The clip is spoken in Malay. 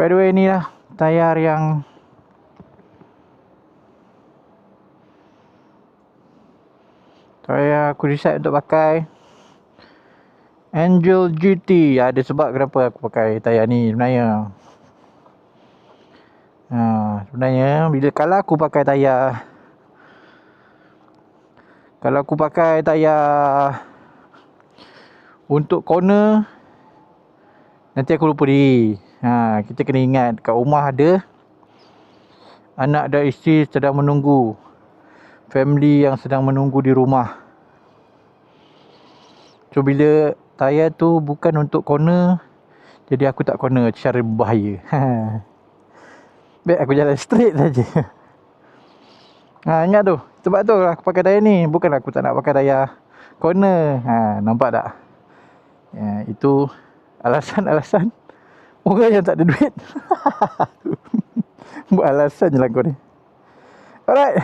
By the way, ni lah tayar yang aku decide untuk pakai Angel GT. Ada sebab kenapa aku pakai tayar ni sebenarnya. Sebenarnya kalau aku pakai tayar untuk corner, nanti aku lupa diri. Kita kena ingat kat rumah ada anak dan isteri sedang menunggu, family yang sedang menunggu di rumah. So bila tayar tu bukan untuk corner, jadi aku tak corner secara berbahaya. Baik aku jalan straight saja. Ingat tu. Sebab tu aku pakai tayar ni. Bukan aku tak nak pakai tayar corner. Nampak tak? Itu alasan-alasan orang yang tak ada duit. Buat alasan je lah kau ni. Alright.